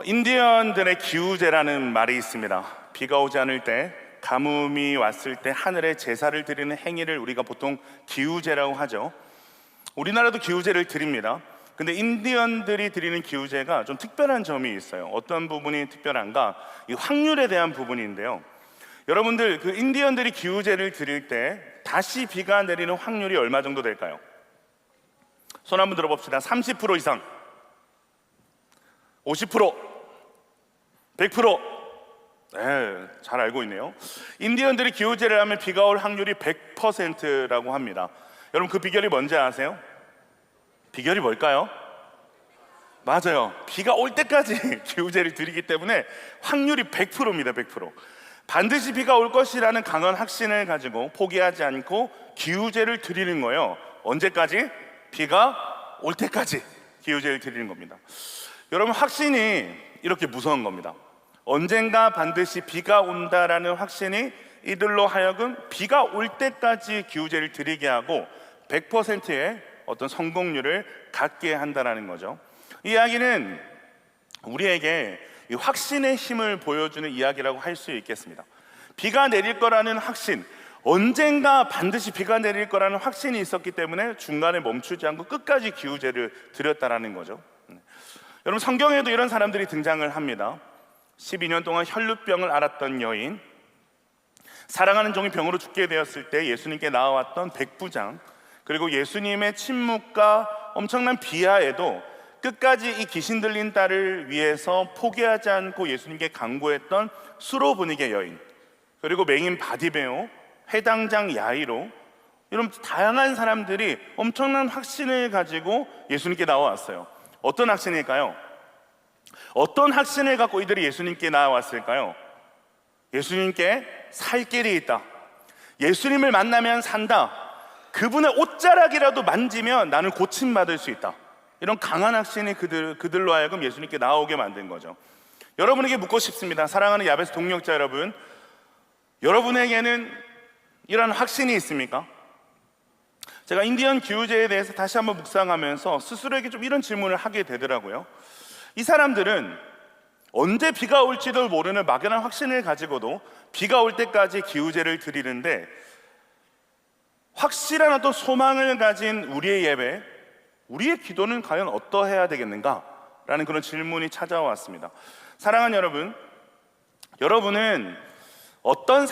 인디언들의 기우제라는 말이 있습니다. 비가 오지 않을 때, 가뭄이 왔을 때 하늘에 제사를 드리는 행위를 우리가 보통 기우제라고 하죠. 우리나라도 기우제를 드립니다. 근데 인디언들이 드리는 기우제가 좀 특별한 점이 있어요. 어떤 부분이 특별한가? 이 확률에 대한 부분인데요. 여러분들, 그 인디언들이 기우제를 드릴 때 다시 비가 내리는 확률이 얼마 정도 될까요? 손 한번 들어봅시다. 30% 이상, 50%, 100%. 네, 잘 알고 있네요. 인디언들이 기우제를 하면 비가 올 확률이 100%라고 합니다. 여러분, 그 비결이 뭔지 아세요? 비결이 뭘까요? 맞아요. 비가 올 때까지 기우제를 드리기 때문에 확률이 100%입니다. 100%. 반드시 비가 올 것이라는 강한 확신을 가지고 포기하지 않고 기우제를 드리는 거예요. 언제까지? 비가 올 때까지 기우제를 드리는 겁니다. 여러분, 확신이 이렇게 무서운 겁니다. 언젠가 반드시 비가 온다라는 확신이 이들로 하여금 비가 올 때까지 기우제를 드리게 하고 100%의 어떤 성공률을 갖게 한다는 거죠. 이 이야기는 우리에게 이 확신의 힘을 보여주는 이야기라고 할 수 있겠습니다. 비가 내릴 거라는 확신, 언젠가 반드시 비가 내릴 거라는 확신이 있었기 때문에 중간에 멈추지 않고 끝까지 기우제를 드렸다라는 거죠. 여러분, 성경에도 이런 사람들이 등장을 합니다. 12년 동안 혈루병을 앓았던 여인, 사랑하는 종이 병으로 죽게 되었을 때 예수님께 나와왔던 백부장, 그리고 예수님의 침묵과 엄청난 비하에도 끝까지 이 귀신 들린 딸을 위해서 포기하지 않고 예수님께 간구했던 수로 분위기의 여인, 그리고 맹인 바디메오, 회당장 야이로, 이런 다양한 사람들이 엄청난 확신을 가지고 예수님께 나와왔어요. 어떤 확신일까요? 어떤 확신을 갖고 이들이 예수님께 나와왔을까요? 예수님께 살 길이 있다, 예수님을 만나면 산다, 그분의 옷자락이라도 만지면 나는 고침받을 수 있다, 이런 강한 확신이 그들로 하여금 예수님께 나오게 만든 거죠. 여러분에게 묻고 싶습니다. 사랑하는 야베스 동역자 여러분, 여러분에게는 이런 확신이 있습니까? 제가 인디언 기우제에 대해서 다시 한번 묵상하면서 스스로에게 좀 이런 질문을 하게 되더라고요. 이 사람들은 언제 비가 올지도 모르는 막연한 확신을 가지고도 비가 올 때까지 기우제를 드리는데, 확실한 어떤 소망을 가진 우리의 예배, 우리의 기도는 과연 어떠해야 되겠는가? 라는 그런 질문이 찾아왔습니다. 사랑하는 여러분, 여러분은 어떤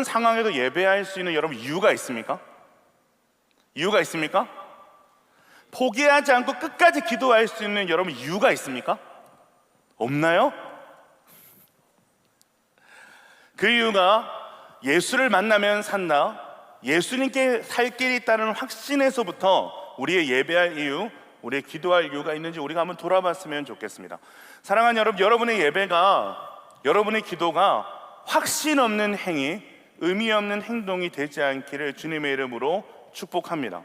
상황에도 예배할 수 있는 여러분 이유가 있습니까? 이유가 있습니까? 포기하지 않고 끝까지 기도할 수 있는 여러분 이유가 있습니까? 없나요? 그 이유가 예수를 만나면 산다, 예수님께 살 길이 있다는 확신에서부터 우리의 예배할 이유, 우리의 기도할 이유가 있는지 우리가 한번 돌아봤으면 좋겠습니다. 사랑하는 여러분, 여러분의 예배가, 여러분의 기도가 확신 없는 행위, 의미 없는 행동이 되지 않기를 주님의 이름으로 축복합니다.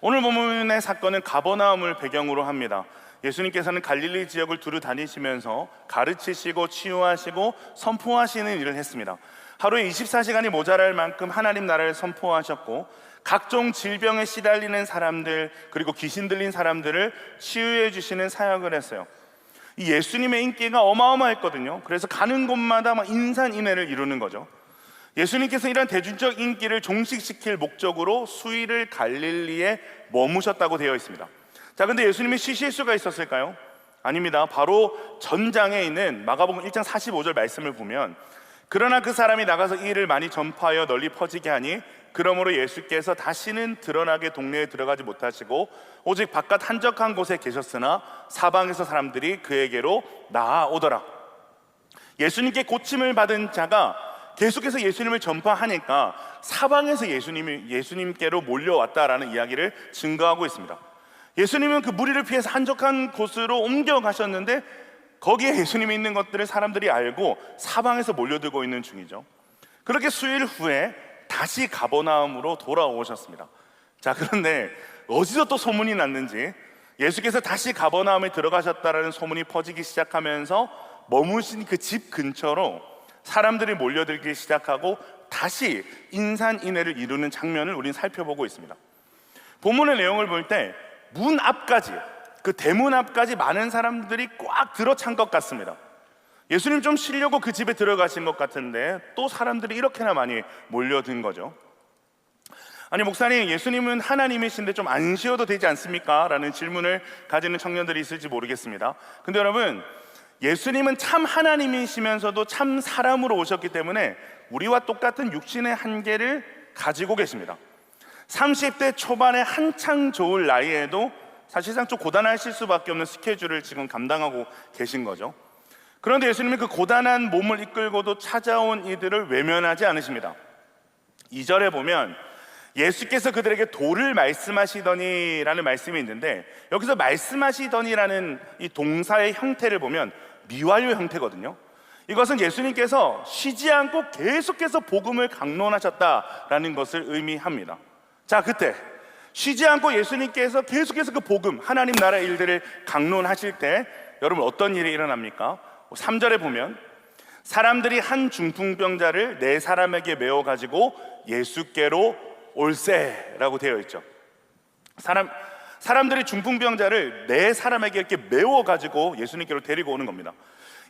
오늘 본문의 사건은 가버나움을 배경으로 합니다. 예수님께서는 갈릴리 지역을 두루 다니시면서 가르치시고 치유하시고 선포하시는 일을 했습니다. 하루에 24시간이 모자랄 만큼 하나님 나라를 선포하셨고, 각종 질병에 시달리는 사람들, 그리고 귀신 들린 사람들을 치유해 주시는 사역을 했어요. 이 예수님의 인기가 어마어마했거든요. 그래서 가는 곳마다 막 인산인해를 이루는 거죠. 예수님께서 이런 대중적 인기를 종식시킬 목적으로 수일을 갈릴리에 머무셨다고 되어 있습니다. 자, 근데 예수님이 쉬실 수가 있었을까요? 아닙니다. 바로 전장에 있는 마가복음 1장 45절 말씀을 보면, 그러나 그 사람이 나가서 이 일을 많이 전파하여 널리 퍼지게 하니 그러므로 예수께서 다시는 드러나게 동네에 들어가지 못하시고 오직 바깥 한적한 곳에 계셨으나 사방에서 사람들이 그에게로 나아오더라. 예수님께 고침을 받은 자가 계속해서 예수님을 전파하니까 사방에서 예수님께로 몰려왔다라는 이야기를 증거하고 있습니다. 예수님은 그 무리를 피해서 한적한 곳으로 옮겨가셨는데 거기에 예수님이 있는 것들을 사람들이 알고 사방에서 몰려들고 있는 중이죠. 그렇게 수일 후에 다시 가버나움으로 돌아오셨습니다. 자, 그런데 어디서 또 소문이 났는지 예수께서 다시 가버나움에 들어가셨다라는 소문이 퍼지기 시작하면서 머무신 그 집 근처로 사람들이 몰려들기 시작하고 다시 인산인해를 이루는 장면을 우리는 살펴보고 있습니다. 본문의 내용을 볼 때 문 앞까지, 그 대문 앞까지 많은 사람들이 꽉 들어찬 것 같습니다. 예수님 좀 쉬려고 그 집에 들어가신 것 같은데 또 사람들이 이렇게나 많이 몰려든 거죠. 아니 목사님, 예수님은 하나님이신데 좀 안 쉬어도 되지 않습니까? 라는 질문을 가지는 청년들이 있을지 모르겠습니다. 근데 여러분, 예수님은 참 하나님이시면서도 참 사람으로 오셨기 때문에 우리와 똑같은 육신의 한계를 가지고 계십니다. 30대 초반에 한창 좋을 나이에도 사실상 좀 고단하실 수밖에 없는 스케줄을 지금 감당하고 계신 거죠. 그런데 예수님은 그 고단한 몸을 이끌고도 찾아온 이들을 외면하지 않으십니다. 2절에 보면 예수께서 그들에게 도를 말씀하시더니라는 말씀이 있는데, 여기서 말씀하시더니라는 이 동사의 형태를 보면 미완료 형태거든요. 이것은 예수님께서 쉬지 않고 계속해서 복음을 강론하셨다라는 것을 의미합니다. 자, 그때 쉬지 않고 예수님께서 계속해서 그 복음, 하나님 나라의 일들을 강론하실 때 여러분 어떤 일이 일어납니까? 3절에 보면 사람들이 한 중풍병자를 네 사람에게 메워 가지고 예수께로 올세라고 되어 있죠. 사람들이 중풍병자를 네 사람에게 이렇게 메워 가지고 예수님께로 데리고 오는 겁니다.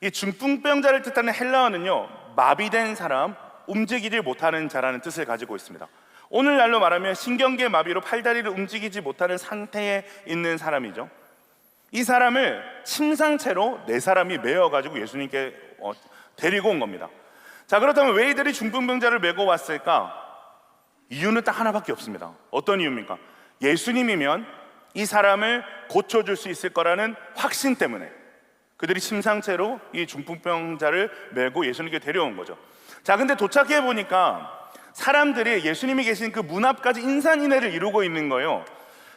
이 중풍병자를 뜻하는 헬라어는요, 마비된 사람, 움직이지 못하는 자라는 뜻을 가지고 있습니다. 오늘날로 말하면 신경계 마비로 팔다리를 움직이지 못하는 상태에 있는 사람이죠. 이 사람을 침상채로 네 사람이 메어 가지고 예수님께 데리고 온 겁니다. 자, 그렇다면 왜 이들이 중풍병자를 메고 왔을까? 이유는 딱 하나밖에 없습니다. 어떤 이유입니까? 예수님이면 이 사람을 고쳐줄 수 있을 거라는 확신 때문에 그들이 침상채로 이 중풍병자를 메고 예수님께 데려온 거죠. 자, 근데 도착해 보니까 사람들이 예수님이 계신 그 문 앞까지 인산인해를 이루고 있는 거예요.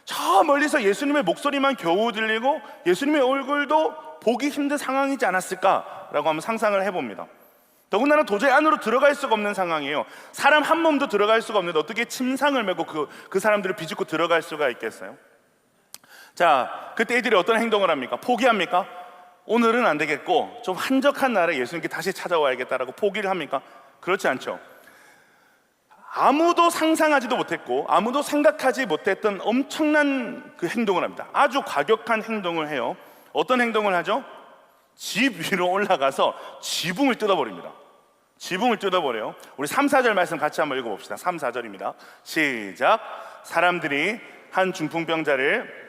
저 멀리서 예수님의 목소리만 겨우 들리고 예수님의 얼굴도 보기 힘든 상황이지 않았을까라고 한번 상상을 해봅니다. 더군다나 도저히 안으로 들어갈 수가 없는 상황이에요. 사람 한 몸도 들어갈 수가 없는데 어떻게 침상을 메고 그 사람들을 비집고 들어갈 수가 있겠어요? 자, 그때 이들이 어떤 행동을 합니까? 포기합니까? 오늘은 안 되겠고 좀 한적한 날에 예수님께 다시 찾아와야겠다라고 포기를 합니까? 그렇지 않죠. 아무도 상상하지도 못했고 아무도 생각하지 못했던 엄청난 그 행동을 합니다. 아주 과격한 행동을 해요. 어떤 행동을 하죠? 집 위로 올라가서 지붕을 뜯어버립니다. 지붕을 뜯어버려요. 우리 3, 4절 말씀 같이 한번 읽어봅시다. 3, 4절입니다. 시작. 사람들이 한 중풍병자를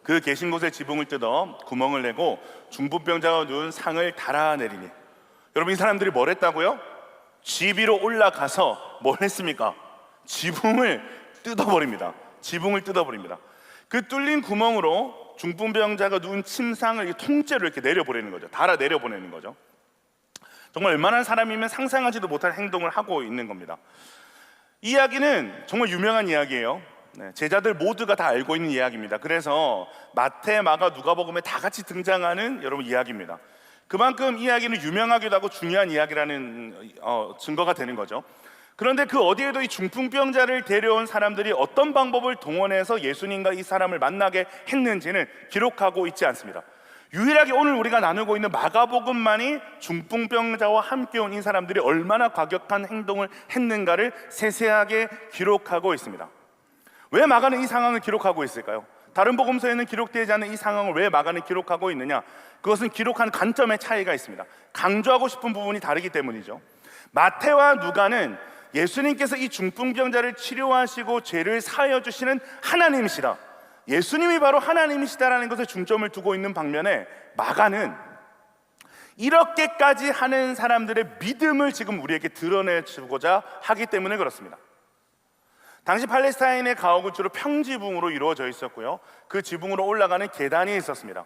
그 계신 곳에 지붕을 뜯어 구멍을 내고 중풍병자가 누운 상을 달아내리니. 여러분, 이 사람들이 뭘 했다고요? 집 위로 올라가서 뭘 했습니까? 지붕을 뜯어버립니다. 지붕을 뜯어버립니다. 그 뚫린 구멍으로 중풍병자가 누운 침상을 통째로 이렇게 내려보내는 거죠. 달아 내려보내는 거죠. 정말 웬만한 사람이면 상상하지도 못할 행동을 하고 있는 겁니다. 이 이야기는 정말 유명한 이야기예요. 제자들 모두가 다 알고 있는 이야기입니다. 그래서 마태, 마가, 누가복음에 다 같이 등장하는 여러분 이야기입니다. 그만큼 이 이야기는 유명하기도 하고 중요한 이야기라는 증거가 되는 거죠. 그런데 그 어디에도 이 중풍병자를 데려온 사람들이 어떤 방법을 동원해서 예수님과 이 사람을 만나게 했는지는 기록하고 있지 않습니다. 유일하게 오늘 우리가 나누고 있는 마가복음만이 중풍병자와 함께 온 이 사람들이 얼마나 과격한 행동을 했는가를 세세하게 기록하고 있습니다. 왜 마가는 이 상황을 기록하고 있을까요? 다른 복음서에는 기록되지 않은 이 상황을 왜 마가는 기록하고 있느냐? 그것은 기록한 관점의 차이가 있습니다. 강조하고 싶은 부분이 다르기 때문이죠. 마태와 누가는 예수님께서 이 중풍병자를 치료하시고 죄를 사하여 주시는 하나님이시다, 예수님이 바로 하나님이시다라는 것에 중점을 두고 있는 반면에 마가는 이렇게까지 하는 사람들의 믿음을 지금 우리에게 드러내주고자 하기 때문에 그렇습니다. 당시 팔레스타인의 가옥은 주로 평지붕으로 이루어져 있었고요, 그 지붕으로 올라가는 계단이 있었습니다.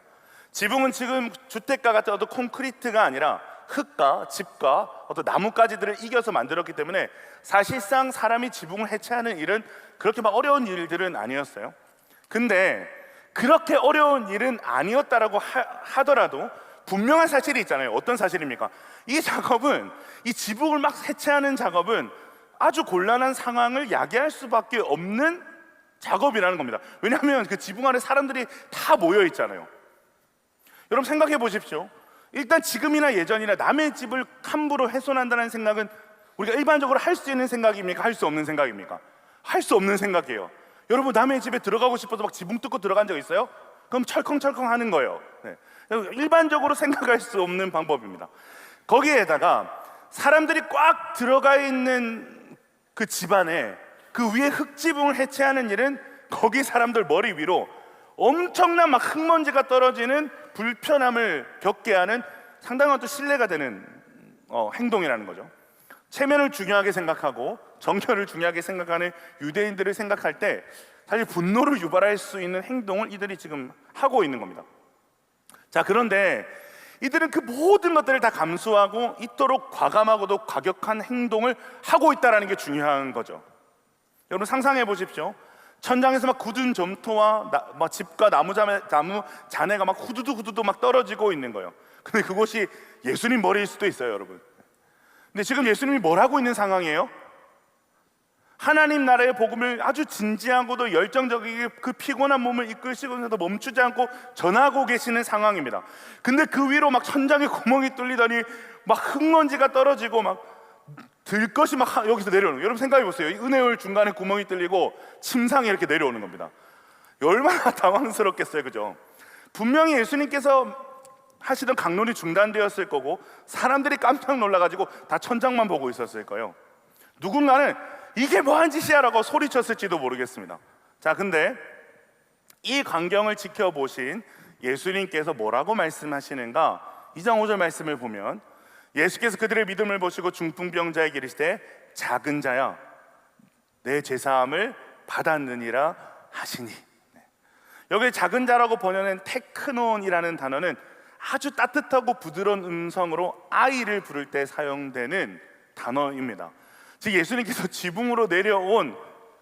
지붕은 지금 주택가 같은 어떤 콘크리트가 아니라 흙과 집과 어떤 나뭇가지들을 이겨서 만들었기 때문에 사실상 사람이 지붕을 해체하는 일은 그렇게 막 어려운 일들은 아니었어요. 근데 그렇게 어려운 일은 아니었다라고 하더라도 분명한 사실이 있잖아요. 어떤 사실입니까? 이 작업은, 이 지붕을 막 해체하는 작업은 아주 곤란한 상황을 야기할 수밖에 없는 작업이라는 겁니다. 왜냐하면 그 지붕 안에 사람들이 다 모여 있잖아요. 여러분 생각해 보십시오. 일단 지금이나 예전이나 남의 집을 함부로 훼손한다는 생각은 우리가 일반적으로 할 수 있는 생각입니까? 할 수 없는 생각입니까? 할 수 없는 생각이에요. 여러분, 남의 집에 들어가고 싶어서 막 지붕 뚫고 들어간 적 있어요? 그럼 철컹철컹 하는 거예요. 네. 일반적으로 생각할 수 없는 방법입니다. 거기에다가 사람들이 꽉 들어가 있는 그 집안에 그 위에 흙지붕을 해체하는 일은 거기 사람들 머리 위로 엄청난 막 흙먼지가 떨어지는 불편함을 겪게 하는 상당한 또 신뢰가 되는 행동이라는 거죠. 체면을 중요하게 생각하고 정결을 중요하게 생각하는 유대인들을 생각할 때 사실 분노를 유발할 수 있는 행동을 이들이 지금 하고 있는 겁니다. 자, 그런데 이들은 그 모든 것들을 다 감수하고 이토록 과감하고도 과격한 행동을 하고 있다는 게 중요한 거죠. 여러분, 상상해 보십시오. 천장에서 막 굳은 점토와 막 집과 나무 잔해가 막 후두두 막 떨어지고 있는 거예요. 근데 그곳이 예수님 머리일 수도 있어요, 여러분. 근데 지금 예수님이 뭘 하고 있는 상황이에요? 하나님 나라의 복음을 아주 진지하고도 열정적이게 그 피곤한 몸을 이끌시면서도 멈추지 않고 전하고 계시는 상황입니다. 근데 그 위로 막 천장에 구멍이 뚫리더니 막 흙먼지가 떨어지고 막 들것이 막 여기서 내려오는 거예요. 여러분, 생각해 보세요. 이 은혜월 중간에 구멍이 뚫리고 침상에 이렇게 내려오는 겁니다. 얼마나 당황스럽겠어요, 그죠? 분명히 예수님께서 하시던 강론이 중단되었을 거고 사람들이 깜짝 놀라가지고 다 천장만 보고 있었을 거예요. 누군가는 이게 뭐한 짓이야 라고 소리쳤을지도 모르겠습니다. 자, 근데 이 광경을 지켜보신 예수님께서 뭐라고 말씀하시는가? 2장 5절 말씀을 보면 예수께서 그들의 믿음을 보시고 중풍병자에게 이르시되 작은 자야 내 제사함을 받았느니라 하시니. 여기 작은 자라고 번역된 테크논이라는 단어는 아주 따뜻하고 부드러운 음성으로 아이를 부를 때 사용되는 단어입니다. 즉 예수님께서 지붕으로 내려온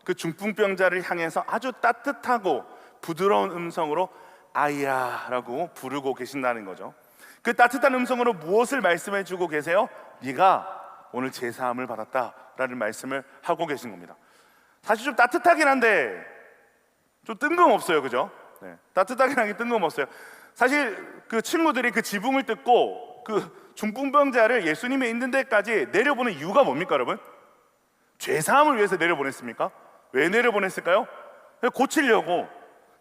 그 중풍병자를 향해서 아주 따뜻하고 부드러운 음성으로 아이야 라고 부르고 계신다는 거죠. 그 따뜻한 음성으로 무엇을 말씀해 주고 계세요? 네가 오늘 제사함을 받았다 라는 말씀을 하고 계신 겁니다. 사실 좀 따뜻하긴 한데 좀 뜬금없어요, 그죠? 네, 따뜻하긴 하긴 뜬금없어요. 사실 그 친구들이 그 지붕을 뜯고 그 중풍병자를 예수님이 있는 데까지 내려보는 이유가 뭡니까, 여러분? 죄사함을 위해서 내려보냈습니까? 왜 내려보냈을까요? 고치려고,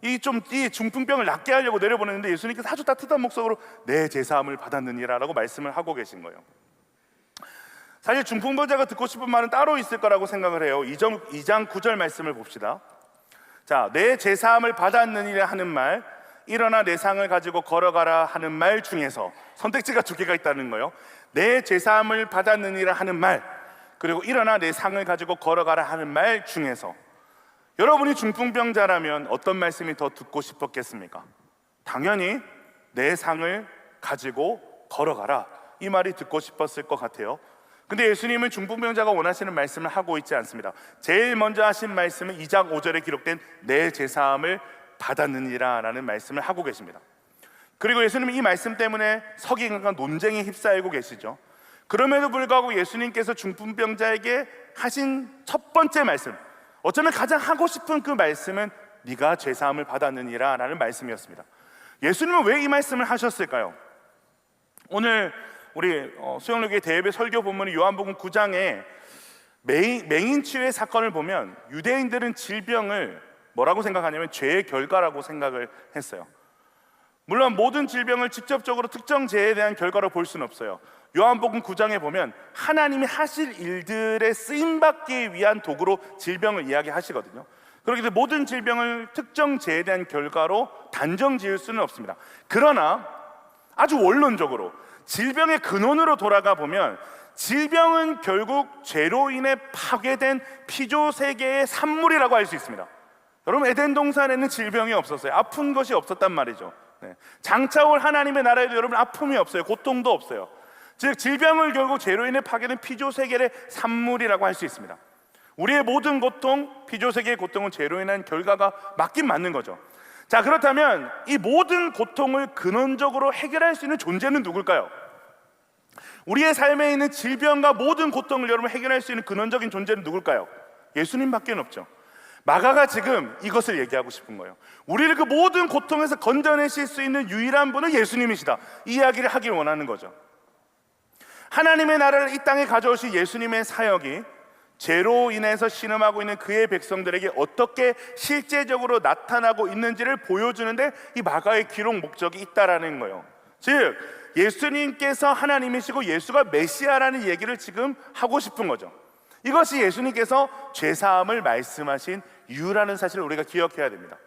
이 중풍병을 낫게 하려고 내려보냈는데 예수님께서 아주 따뜻한 목소리로 내 제사함을 받았느니라 라고 말씀을 하고 계신 거예요. 사실 중풍병자가 듣고 싶은 말은 따로 있을 거라고 생각을 해요. 2장 9절 말씀을 봅시다. 자, 내 제사함을 받았느니라 하는 말, 일어나 내 상을 가지고 걸어가라 하는 말 중에서 선택지가 두 개가 있다는 거예요. 내 제사함을 받았느니라 하는 말, 그리고 일어나 내 상을 가지고 걸어가라 하는 말 중에서 여러분이 중풍병자라면 어떤 말씀이 더 듣고 싶었겠습니까? 당연히 내 상을 가지고 걸어가라, 이 말이 듣고 싶었을 것 같아요. 근데 예수님은 중풍병자가 원하시는 말씀을 하고 있지 않습니다. 제일 먼저 하신 말씀은 2장 5절에 기록된 내 제사함을 받았느니라 라는 말씀을 하고 계십니다. 그리고 예수님은 이 말씀 때문에 서기관과 논쟁에 휩싸이고 계시죠. 그럼에도 불구하고 예수님께서 중풍병자에게 하신 첫 번째 말씀, 어쩌면 가장 하고 싶은 그 말씀은 네가 죄사함을 받았느니라 라는 말씀이었습니다. 예수님은 왜 이 말씀을 하셨을까요? 오늘 우리 수영록의 대예배 설교 본문의 요한복음 9장에 맹인치유의 사건을 보면 유대인들은 질병을 뭐라고 생각하냐면 죄의 결과라고 생각을 했어요. 물론 모든 질병을 직접적으로 특정 죄에 대한 결과로 볼 수는 없어요. 요한복음 9장에 보면 하나님이 하실 일들에 쓰임받기 위한 도구로 질병을 이야기하시거든요. 그렇기 때문에 모든 질병을 특정 죄에 대한 결과로 단정 지을 수는 없습니다. 그러나 아주 원론적으로 질병의 근원으로 돌아가 보면 질병은 결국 죄로 인해 파괴된 피조 세계의 산물이라고 할 수 있습니다. 여러분, 에덴 동산에는 질병이 없었어요. 아픈 것이 없었단 말이죠. 장차 올 하나님의 나라에도 여러분 아픔이 없어요. 고통도 없어요. 즉 질병을 결국 죄로 인해 파괴된 피조 세계의 산물이라고 할 수 있습니다. 우리의 모든 고통, 피조 세계의 고통은 죄로 인한 결과가 맞긴 맞는 거죠. 자, 그렇다면 이 모든 고통을 근원적으로 해결할 수 있는 존재는 누굴까요? 우리의 삶에 있는 질병과 모든 고통을 여러분 해결할 수 있는 근원적인 존재는 누굴까요? 예수님밖에 없죠. 마가가 지금 이것을 얘기하고 싶은 거예요. 우리를 그 모든 고통에서 건져내실 수 있는 유일한 분은 예수님이시다, 이 이야기를 하길 원하는 거죠. 하나님의 나라를 이 땅에 가져오신 예수님의 사역이 죄로 인해서 신음하고 있는 그의 백성들에게 어떻게 실제적으로 나타나고 있는지를 보여주는데 이 마가의 기록 목적이 있다라는 거예요. 즉 예수님께서 하나님이시고 예수가 메시아라는 얘기를 지금 하고 싶은 거죠. 이것이 예수님께서 죄사함을 말씀하신 이유라는 사실을 우리가 기억해야 됩니다.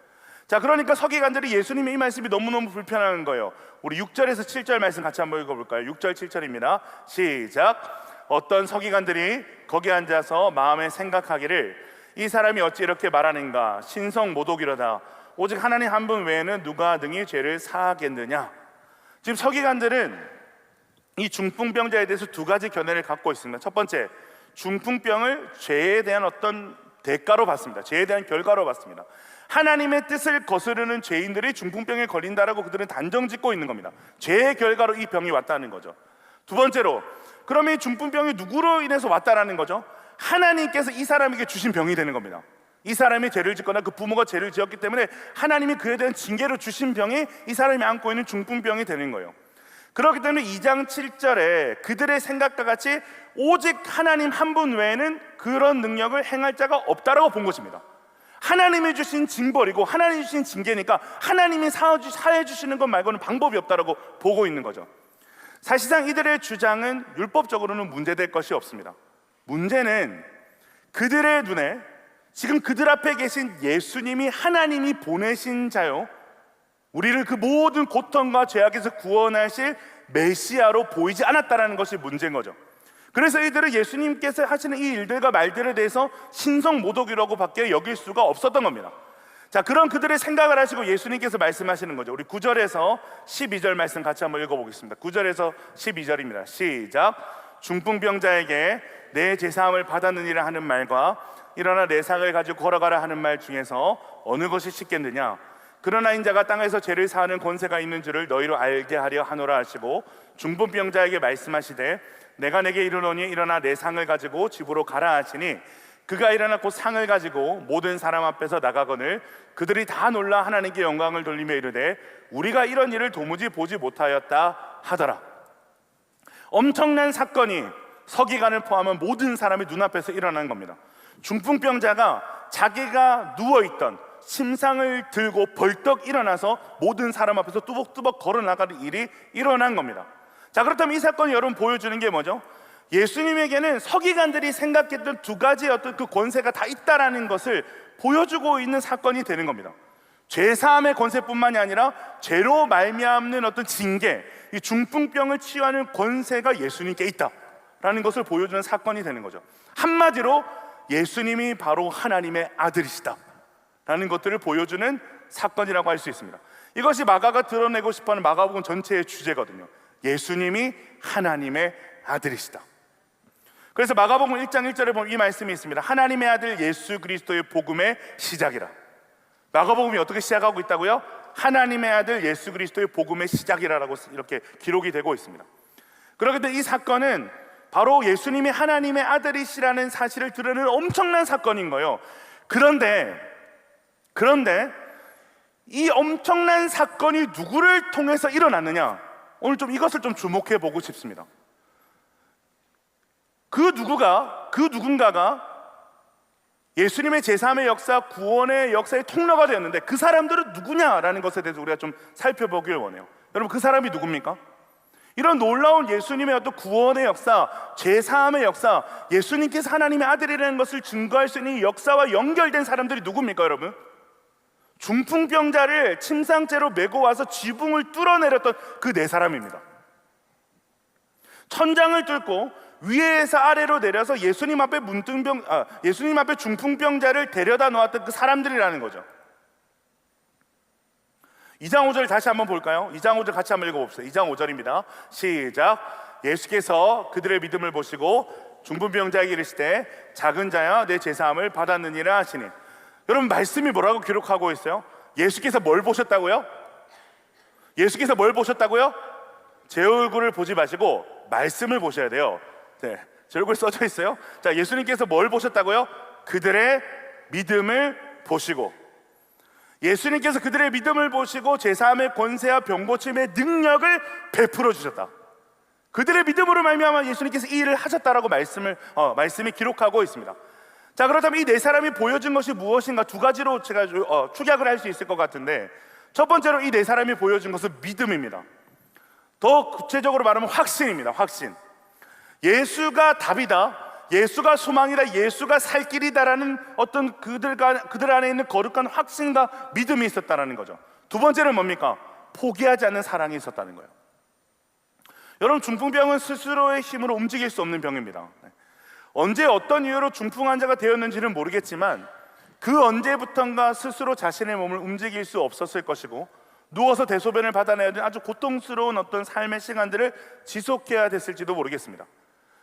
자, 그러니까 서기관들이 예수님의 이 말씀이 너무너무 불편한 거예요. 우리 6절에서 7절 말씀 같이 한번 읽어볼까요? 6절 7절입니다 시작. 어떤 서기관들이 거기 앉아서 마음에 생각하기를 이 사람이 어찌 이렇게 말하는가? 신성모독이로다. 오직 하나님 한 분 외에는 누가 능히 죄를 사하겠느냐? 지금 서기관들은 이 중풍병자에 대해서 두 가지 견해를 갖고 있습니다. 첫 번째, 중풍병을 죄에 대한 어떤 대가로 봤습니다. 죄에 대한 결과로 봤습니다. 하나님의 뜻을 거스르는 죄인들이 중풍병에 걸린다라고 그들은 단정짓고 있는 겁니다. 죄의 결과로 이 병이 왔다는 거죠. 두 번째로, 그러면 이 중풍병이 누구로 인해서 왔다라는 거죠? 하나님께서 이 사람에게 주신 병이 되는 겁니다. 이 사람이 죄를 짓거나 그 부모가 죄를 지었기 때문에 하나님이 그에 대한 징계로 주신 병이 이 사람이 안고 있는 중풍병이 되는 거예요. 그렇기 때문에 2장 7절에 그들의 생각과 같이 오직 하나님 한 분 외에는 그런 능력을 행할 자가 없다라고 본 것입니다. 하나님이 주신 징벌이고 하나님이 주신 징계니까 하나님이 사해 주시는 것 말고는 방법이 없다라고 보고 있는 거죠. 사실상 이들의 주장은 율법적으로는 문제될 것이 없습니다. 문제는 그들의 눈에 지금 그들 앞에 계신 예수님이 하나님이 보내신 자요, 우리를 그 모든 고통과 죄악에서 구원하실 메시아로 보이지 않았다는 것이 문제인 거죠. 그래서 이들은 예수님께서 하시는 이 일들과 말들에 대해서 신성모독이라고 밖에 여길 수가 없었던 겁니다. 자, 그런 그들의 생각을 하시고 예수님께서 말씀하시는 거죠. 우리 9절에서 12절 말씀 같이 한번 읽어보겠습니다. 9절에서 12절입니다 시작. 중풍병자에게 내 제사함을 받았느니라 하는 말과 일어나 내 상을 가지고 걸어가라 하는 말 중에서 어느 것이 쉽겠느냐? 그러나 인자가 땅에서 죄를 사하는 권세가 있는 줄을 너희로 알게 하려 하노라 하시고 중풍병자에게 말씀하시되 내가 내게 이르노니 일어나 내 상을 가지고 집으로 가라 하시니 그가 일어나 곧 상을 가지고 모든 사람 앞에서 나가거늘 그들이 다 놀라 하나님께 영광을 돌리며 이르되 우리가 이런 일을 도무지 보지 못하였다 하더라. 엄청난 사건이 서기관을 포함한 모든 사람의 눈앞에서 일어난 겁니다. 중풍병자가 자기가 누워있던 침상을 들고 벌떡 일어나서 모든 사람 앞에서 뚜벅뚜벅 걸어나가는 일이 일어난 겁니다. 자, 그렇다면 이 사건이 여러분 보여주는 게 뭐죠? 예수님에게는 서기관들이 생각했던 두 가지의 어떤 그 권세가 다 있다라는 것을 보여주고 있는 사건이 되는 겁니다. 죄사함의 권세뿐만이 아니라 죄로 말미암는 어떤 징계, 이 중풍병을 치유하는 권세가 예수님께 있다라는 것을 보여주는 사건이 되는 거죠. 한마디로 예수님이 바로 하나님의 아들이시다라는 것들을 보여주는 사건이라고 할 수 있습니다. 이것이 마가가 드러내고 싶어하는 마가복음 전체의 주제거든요. 예수님이 하나님의 아들이시다. 그래서 마가복음 1장 1절에 보면 이 말씀이 있습니다. 하나님의 아들 예수 그리스도의 복음의 시작이라. 마가복음이 어떻게 시작하고 있다고요? 하나님의 아들 예수 그리스도의 복음의 시작이라고 이렇게 기록이 되고 있습니다. 그렇기 때문에 이 사건은 바로 예수님이 하나님의 아들이시라는 사실을 드러내는 엄청난 사건인 거예요. 그런데 이 엄청난 사건이 누구를 통해서 일어났느냐? 오늘 좀 이것을 좀 주목해 보고 싶습니다. 그 누군가가 예수님의 제사함의 역사, 구원의 역사의 통로가 되었는데 그 사람들은 누구냐라는 것에 대해서 우리가 좀 살펴보길 원해요. 여러분, 그 사람이 누굽니까? 이런 놀라운 예수님의 어떤 구원의 역사, 제사함의 역사, 예수님께서 하나님의 아들이라는 것을 증거할 수 있는 이 역사와 연결된 사람들이 누굽니까, 여러분? 중풍병자를 침상째로 메고 와서 지붕을 뚫어내렸던 그 네 사람입니다. 천장을 뚫고 위에서 아래로 내려서 예수님 앞에 중풍병자를 데려다 놓았던 그 사람들이라는 거죠. 2장 5절 다시 한번 볼까요? 2장 5절 같이 한번 읽어봅시다. 2장 5절입니다 시작. 예수께서 그들의 믿음을 보시고 중풍병자에게 이르시되 작은 자야 내 제사함을 받았느니라 하시니. 여러분, 말씀이 뭐라고 기록하고 있어요? 예수께서 뭘 보셨다고요? 예수께서 뭘 보셨다고요? 제 얼굴을 보지 마시고 말씀을 보셔야 돼요. 네, 제 얼굴 써져 있어요. 자, 예수님께서 뭘 보셨다고요? 그들의 믿음을 보시고. 예수님께서 그들의 믿음을 보시고 제사함의 권세와 병고침의 능력을 베풀어 주셨다. 그들의 믿음으로 말미암아 예수님께서 이 일을 하셨다라고 말씀이 기록하고 있습니다. 자, 그렇다면 이 네 사람이 보여준 것이 무엇인가? 두 가지로 제가 축약을 할 수 있을 것 같은데, 첫 번째로 이 네 사람이 보여준 것은 믿음입니다. 더 구체적으로 말하면 확신입니다. 확신. 예수가 답이다, 예수가 소망이다, 예수가 살 길이다라는 어떤 그들 안에 있는 거룩한 확신과 믿음이 있었다는 거죠. 두 번째는 뭡니까? 포기하지 않는 사랑이 있었다는 거예요. 여러분, 중풍병은 스스로의 힘으로 움직일 수 없는 병입니다. 언제 어떤 이유로 중풍 환자가 되었는지는 모르겠지만 그 언제부턴가 스스로 자신의 몸을 움직일 수 없었을 것이고, 누워서 대소변을 받아내야 되는 아주 고통스러운 어떤 삶의 시간들을 지속해야 됐을지도 모르겠습니다.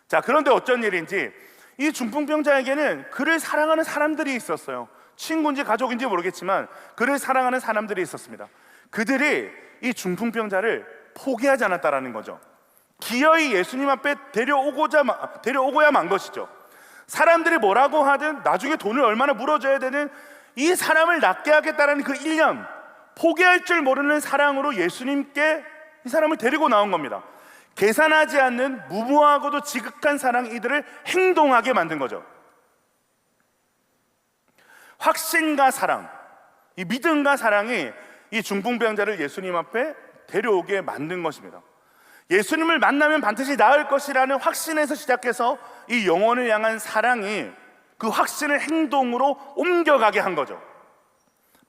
자, 그런데 어쩐 일인지 이 중풍병자에게는 그를 사랑하는 사람들이 있었어요. 친구인지 가족인지 모르겠지만 그를 사랑하는 사람들이 있었습니다. 그들이 이 중풍병자를 포기하지 않았다라는 거죠. 기어이 예수님 앞에 데려오고야 만 것이죠. 사람들이 뭐라고 하든 나중에 돈을 얼마나 물어줘야 되는 이 사람을 낫게 하겠다는 그 일념, 포기할 줄 모르는 사랑으로 예수님께 이 사람을 데리고 나온 겁니다. 계산하지 않는 무모하고도 지극한 사랑이 이들을 행동하게 만든 거죠. 확신과 사랑, 이 믿음과 사랑이 이 중풍병자를 예수님 앞에 데려오게 만든 것입니다. 예수님을 만나면 반드시 나을 것이라는 확신에서 시작해서 이 영혼을 향한 사랑이 그 확신을 행동으로 옮겨가게 한 거죠.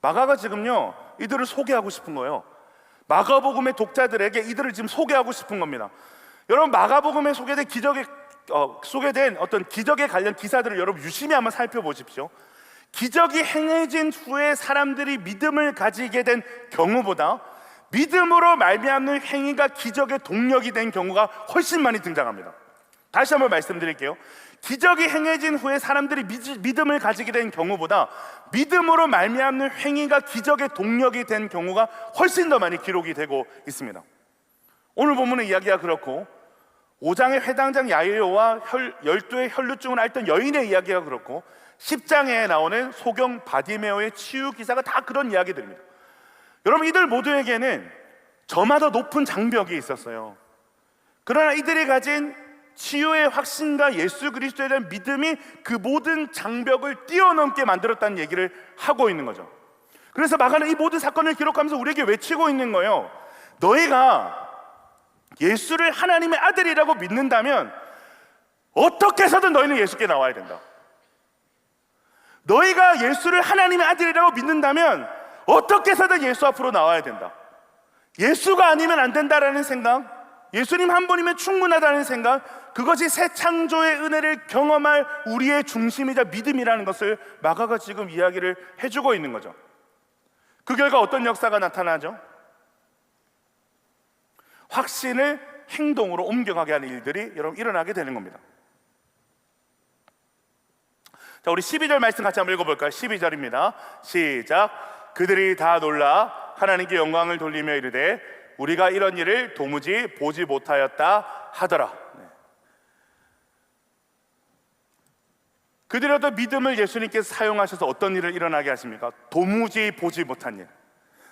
마가가 지금요, 이들을 소개하고 싶은 거예요. 마가복음의 독자들에게 이들을 지금 소개하고 싶은 겁니다. 여러분, 마가복음에 소개된 어떤 기적에 관련 기사들을 여러분 유심히 한번 살펴보십시오. 기적이 행해진 후에 사람들이 믿음을 가지게 된 경우보다 믿음으로 말미암는 행위가 기적의 동력이 된 경우가 훨씬 많이 등장합니다. 다시 한번 말씀드릴게요. 기적이 행해진 후에 사람들이 믿음을 가지게 된 경우보다 믿음으로 말미암는 행위가 기적의 동력이 된 경우가 훨씬 더 많이 기록이 되고 있습니다. 오늘 본문의 이야기가 그렇고, 5장의 회당장 야이로와 12의 혈루증을 앓던 여인의 이야기가 그렇고, 10장에 나오는 소경 바디메오의 치유 기사가 다 그런 이야기들입니다. 여러분, 이들 모두에게는 저마다 높은 장벽이 있었어요. 그러나 이들이 가진 치유의 확신과 예수 그리스도에 대한 믿음이 그 모든 장벽을 뛰어넘게 만들었다는 얘기를 하고 있는 거죠. 그래서 마가는 이 모든 사건을 기록하면서 우리에게 외치고 있는 거예요. 너희가 예수를 하나님의 아들이라고 믿는다면 어떻게 해서든 너희는 예수께 나와야 된다. 너희가 예수를 하나님의 아들이라고 믿는다면 어떻게 해서든 예수 앞으로 나와야 된다. 예수가 아니면 안 된다라는 생각, 예수님 한 분이면 충분하다는 생각, 그것이 새 창조의 은혜를 경험할 우리의 중심이자 믿음이라는 것을 마가가 지금 이야기를 해주고 있는 거죠. 그 결과 어떤 역사가 나타나죠? 확신을 행동으로 옮겨가게 하는 일들이 여러분 일어나게 되는 겁니다. 자, 우리 12절 말씀 같이 한번 읽어볼까요? 12절입니다. 시작. 그들이 다 놀라 하나님께 영광을 돌리며 이르되 우리가 이런 일을 도무지 보지 못하였다 하더라. 그들의 어떤 믿음을 예수님께서 사용하셔서 어떤 일을 일어나게 하십니까? 도무지 보지 못한 일,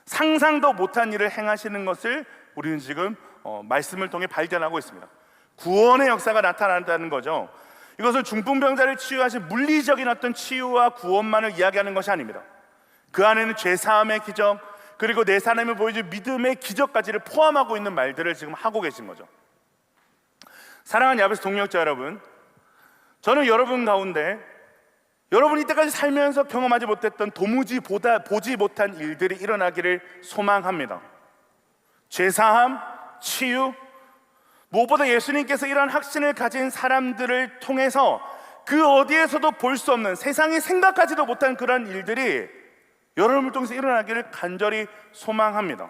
상상도 못한 일을 행하시는 것을 우리는 지금 말씀을 통해 발견하고 있습니다. 구원의 역사가 나타난다는 거죠. 이것은 중풍병자를 치유하신 물리적인 어떤 치유와 구원만을 이야기하는 것이 아닙니다. 그 안에는 죄사함의 기적, 그리고 네 사람이 보여준 믿음의 기적까지를 포함하고 있는 말들을 지금 하고 계신 거죠. 사랑하는 야베스 동역자 여러분, 저는 여러분 가운데 여러분이 이때까지 살면서 경험하지 못했던 도무지 보지 못한 일들이 일어나기를 소망합니다. 죄사함, 치유, 무엇보다 예수님께서 이러한 확신을 가진 사람들을 통해서 그 어디에서도 볼 수 없는, 세상이 생각하지도 못한 그런 일들이 여러분을 통해서 일어나기를 간절히 소망합니다.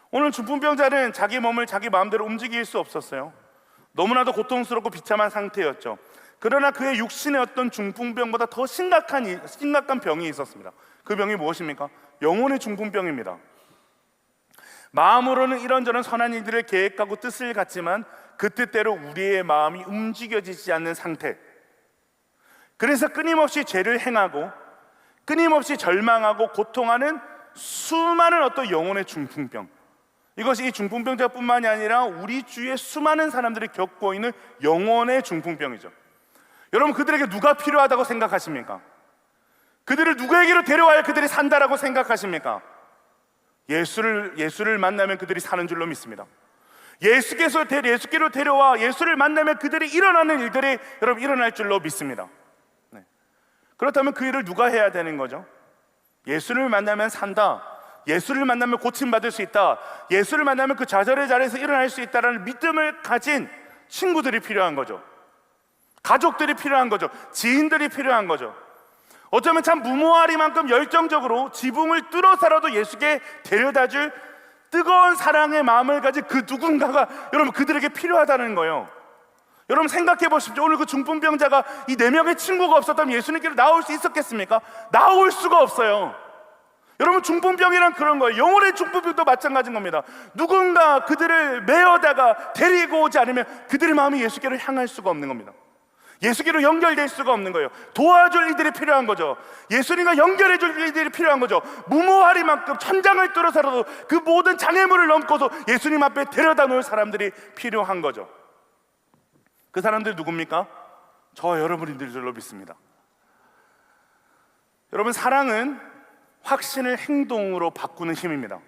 오늘 중풍병자는 자기 몸을 자기 마음대로 움직일 수 없었어요. 너무나도 고통스럽고 비참한 상태였죠. 그러나 그의 육신의 어떤 중풍병보다 더 심각한 병이 있었습니다. 그 병이 무엇입니까? 영혼의 중풍병입니다. 마음으로는 이런저런 선한 일들을 계획하고 뜻을 갖지만 그 뜻대로 우리의 마음이 움직여지지 않는 상태. 그래서 끊임없이 죄를 행하고 끊임없이 절망하고 고통하는 수많은 어떤 영혼의 중풍병, 이것이 이 중풍병자뿐만이 아니라 우리 주위에 수많은 사람들이 겪고 있는 영혼의 중풍병이죠. 여러분, 그들에게 누가 필요하다고 생각하십니까? 그들을 누구에게로 데려와야 그들이 산다라고 생각하십니까? 예수를 만나면 그들이 사는 줄로 믿습니다. 예수께로 데려와 예수를 만나면 그들이 일어나는 일들이 여러분 일어날 줄로 믿습니다. 네. 그렇다면 그 일을 누가 해야 되는 거죠? 예수를 만나면 산다, 예수를 만나면 고침받을 수 있다, 예수를 만나면 그 좌절의 자리에서 일어날 수 있다라는 믿음을 가진 친구들이 필요한 거죠. 가족들이 필요한 거죠. 지인들이 필요한 거죠. 어쩌면 참 무모하리만큼 열정적으로 지붕을 뚫어서라도 예수께 데려다줄 뜨거운 사랑의 마음을 가진 그 누군가가 여러분 그들에게 필요하다는 거예요. 여러분 생각해 보십시오. 오늘 그 중풍병자가 이 4명의 친구가 없었다면 예수님께로 나올 수 있었겠습니까? 나올 수가 없어요. 여러분, 중풍병이란 그런 거예요. 영혼의 중풍병도 마찬가지인 겁니다. 누군가 그들을 메어다가 데리고 오지 않으면 그들의 마음이 예수께로 향할 수가 없는 겁니다. 예수께로 연결될 수가 없는 거예요. 도와줄 이들이 필요한 거죠. 예수님과 연결해줄 이들이 필요한 거죠. 무모하리만큼 천장을 뚫어서라도 그 모든 장애물을 넘고서 예수님 앞에 데려다 놓을 사람들이 필요한 거죠. 그 사람들이 누굽니까? 저와 여러분들 줄로 믿습니다. 여러분, 사랑은 확신을 행동으로 바꾸는 힘입니다.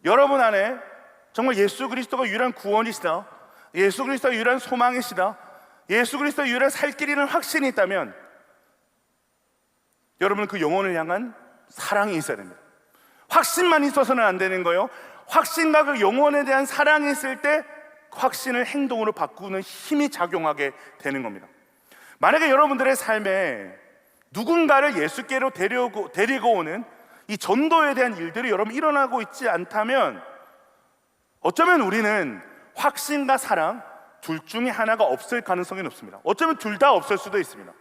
여러분 안에 정말 예수 그리스도가 유일한 구원이시다, 예수 그리스도가 유일한 소망이시다, 예수 그리스도가 유일한 살 길이라는 확신이 있다면 여러분은 그 영혼을 향한 사랑이 있어야 됩니다. 확신만 있어서는 안 되는 거예요. 확신과 그 영혼에 대한 사랑이 있을 때 확신을 행동으로 바꾸는 힘이 작용하게 되는 겁니다. 만약에 여러분들의 삶에 누군가를 예수께로 데리고 오는 이 전도에 대한 일들이 여러분 일어나고 있지 않다면 어쩌면 우리는 확신과 사랑 둘 중에 하나가 없을 가능성이 높습니다. 어쩌면 둘 다 없을 수도 있습니다.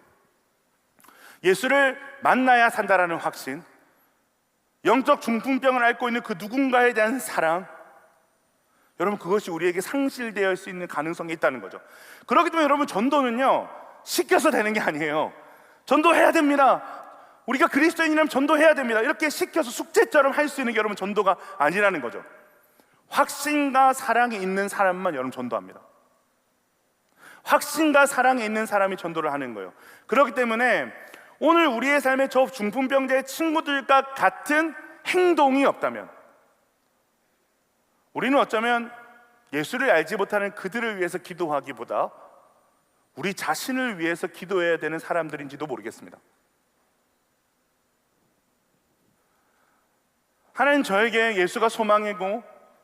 예수를 만나야 산다라는 확신, 영적 중풍병을 앓고 있는 그 누군가에 대한 사랑, 여러분 그것이 우리에게 상실되어 수 있는 가능성이 있다는 거죠. 그렇기 때문에 여러분 전도는요 시켜서 되는 게 아니에요. 전도해야 됩니다. 우리가 그리스도인이라면 전도해야 됩니다. 이렇게 시켜서 숙제처럼 할 수 있는 게 여러분 전도가 아니라는 거죠. 확신과 사랑이 있는 사람만 여러분 전도합니다. 확신과 사랑이 있는 사람이 전도를 하는 거예요. 그렇기 때문에 오늘 우리의 삶에 저 중풍병자의 친구들과 같은 행동이 없다면 우리는 어쩌면 예수를 알지 못하는 그들을 위해서 기도하기보다 우리 자신을 위해서 기도해야 되는 사람들인지도 모르겠습니다. 하나님, 저에게 예수가 소망이고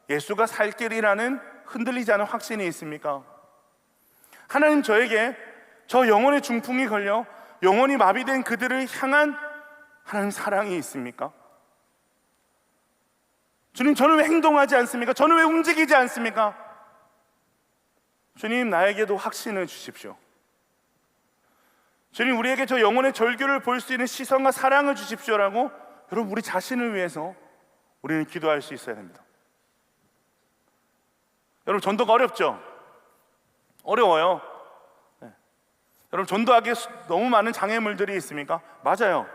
예수가 살 길이라는 흔들리지 않은 확신이 있습니까? 하나님, 저에게 저 영혼의 중풍이 걸려 영혼이 마비된 그들을 향한 하나님 사랑이 있습니까? 주님, 저는 왜 행동하지 않습니까? 저는 왜 움직이지 않습니까? 주님, 나에게도 확신을 주십시오. 주님, 우리에게 저 영혼의 절규를 볼 수 있는 시선과 사랑을 주십시오라고 여러분 우리 자신을 위해서 우리는 기도할 수 있어야 됩니다. 여러분, 전도가 어렵죠? 어려워요. 네. 여러분, 전도하기에 너무 많은 장애물들이 있습니까? 맞아요.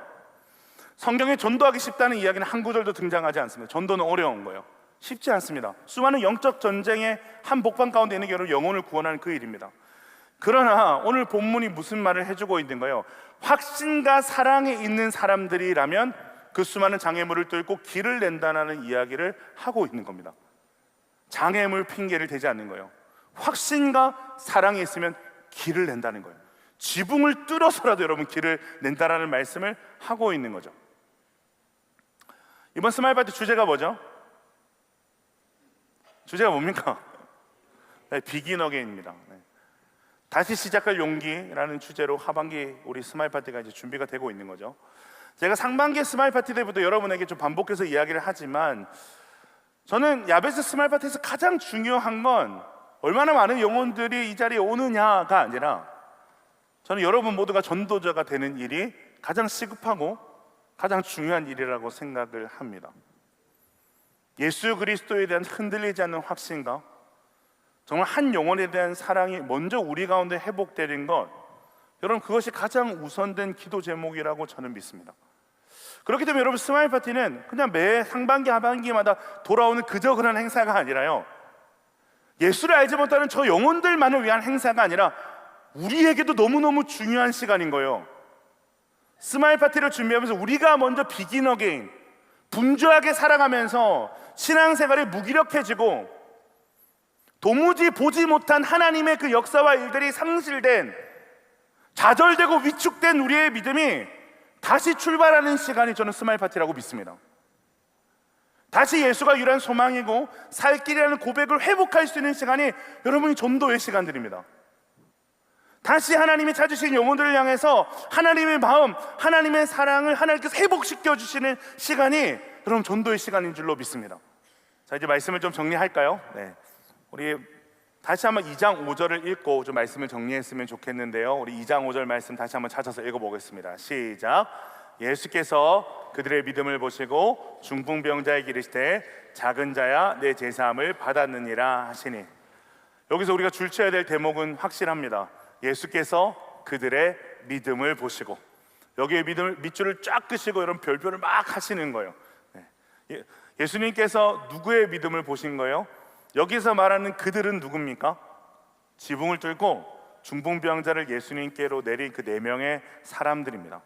성경에 전도하기 쉽다는 이야기는 한 구절도 등장하지 않습니다. 전도는 어려운 거예요. 쉽지 않습니다. 수많은 영적 전쟁의 한복판 가운데 있는 게 여러분 영혼을 구원하는 그 일입니다. 그러나 오늘 본문이 무슨 말을 해주고 있는 거예요? 확신과 사랑에 있는 사람들이라면 그 수많은 장애물을 뚫고 길을 낸다는 이야기를 하고 있는 겁니다. 장애물 핑계를 대지 않는 거예요. 확신과 사랑이 있으면 길을 낸다는 거예요. 지붕을 뚫어서라도 여러분 길을 낸다라는 말씀을 하고 있는 거죠. 이번 스마일 파티 주제가 뭐죠? 주제가 뭡니까? 네, 비긴 어게인입니다. 네. 다시 시작할 용기라는 주제로 하반기 우리 스마일 파티가 이제 준비가 되고 있는 거죠. 제가 상반기 스마일 파티 때부터 여러분에게 좀 반복해서 이야기를 하지만 저는 야베스 스마일 파티에서 가장 중요한 건 얼마나 많은 영혼들이 이 자리에 오느냐가 아니라 저는 여러분 모두가 전도자가 되는 일이 가장 시급하고 가장 중요한 일이라고 생각을 합니다. 예수 그리스도에 대한 흔들리지 않는 확신과 정말 한 영혼에 대한 사랑이 먼저 우리 가운데 회복되는 것, 여러분 그것이 가장 우선된 기도 제목이라고 저는 믿습니다. 그렇기 때문에 여러분, 스마일 파티는 그냥 매 상반기 하반기마다 돌아오는 그저 그런 행사가 아니라요, 예수를 알지 못하는 저 영혼들만을 위한 행사가 아니라 우리에게도 너무너무 중요한 시간인 거예요. 스마일 파티를 준비하면서 우리가 먼저 비긴 어게인, 분주하게 살아가면서 신앙생활이 무기력해지고 도무지 보지 못한 하나님의 그 역사와 일들이 상실된, 좌절되고 위축된 우리의 믿음이 다시 출발하는 시간이 저는 스마일 파티라고 믿습니다. 다시 예수가 유일한 소망이고 살 길이라는 고백을 회복할 수 있는 시간이 여러분이 전도의 시간들입니다. 다시 하나님이 찾으신 영혼들을 향해서 하나님의 마음, 하나님의 사랑을 하나님께서 회복시켜 주시는 시간이 여러분 전도의 시간인 줄로 믿습니다. 자, 이제 말씀을 좀 정리할까요? 네. 우리 다시 한번 2장 5절을 읽고 좀 말씀을 정리했으면 좋겠는데요, 우리 2장 5절 말씀 다시 한번 찾아서 읽어보겠습니다. 시작. 예수께서 그들의 믿음을 보시고 중풍병자에게 이르시되 작은 자야 내 제사함을 받았느니라 하시니, 여기서 우리가 줄쳐야 될 대목은 확실합니다. 예수께서 그들의 믿음을 보시고, 여기에 밑줄을 쫙 끄시고 이런 별표를 막 하시는 거예요. 네. 예수님께서 누구의 믿음을 보신 거예요? 여기서 말하는 그들은 누굽니까? 지붕을 뚫고 중풍병자를 예수님께로 내린 그 4명의 사람들입니다.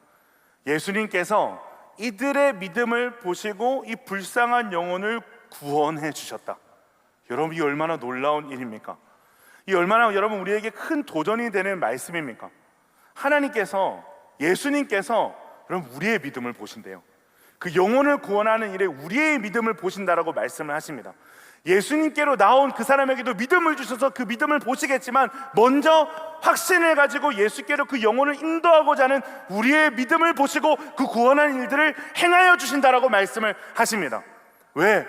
예수님께서 이들의 믿음을 보시고 이 불쌍한 영혼을 구원해 주셨다. 여러분, 이 얼마나 놀라운 일입니까? 이 얼마나 여러분 우리에게 큰 도전이 되는 말씀입니까? 하나님께서, 예수님께서 여러분 우리의 믿음을 보신대요. 그 영혼을 구원하는 일에 우리의 믿음을 보신다라고 말씀을 하십니다. 예수님께로 나온 그 사람에게도 믿음을 주셔서 그 믿음을 보시겠지만, 먼저 확신을 가지고 예수께로 그 영혼을 인도하고자 하는 우리의 믿음을 보시고 그 구원하는 일들을 행하여 주신다라고 말씀을 하십니다. 왜?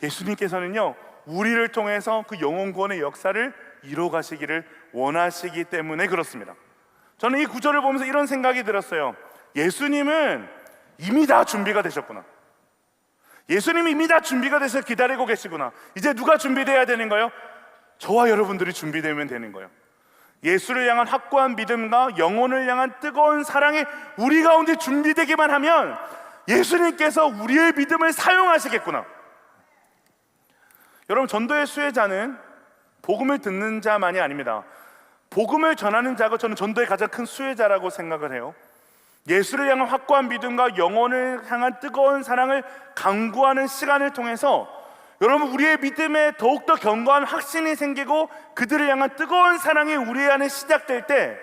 예수님께서는요, 우리를 통해서 그 영혼 구원의 역사를 이뤄 가시기를 원하시기 때문에 그렇습니다. 저는 이 구절을 보면서 이런 생각이 들었어요. 예수님은 이미 다 준비가 되셨구나. 예수님이 이미 다 준비가 돼서 기다리고 계시구나. 이제 누가 준비돼야 되는 거예요? 저와 여러분들이 준비되면 되는 거예요. 예수를 향한 확고한 믿음과 영혼을 향한 뜨거운 사랑이 우리 가운데 준비되기만 하면 예수님께서 우리의 믿음을 사용하시겠구나. 여러분, 전도의 수혜자는 복음을 듣는 자만이 아닙니다. 복음을 전하는 자가 저는 전도의 가장 큰 수혜자라고 생각을 해요. 예수를 향한 확고한 믿음과 영혼을 향한 뜨거운 사랑을 강구하는 시간을 통해서 여러분 우리의 믿음에 더욱더 견고한 확신이 생기고 그들을 향한 뜨거운 사랑이 우리 안에 시작될 때,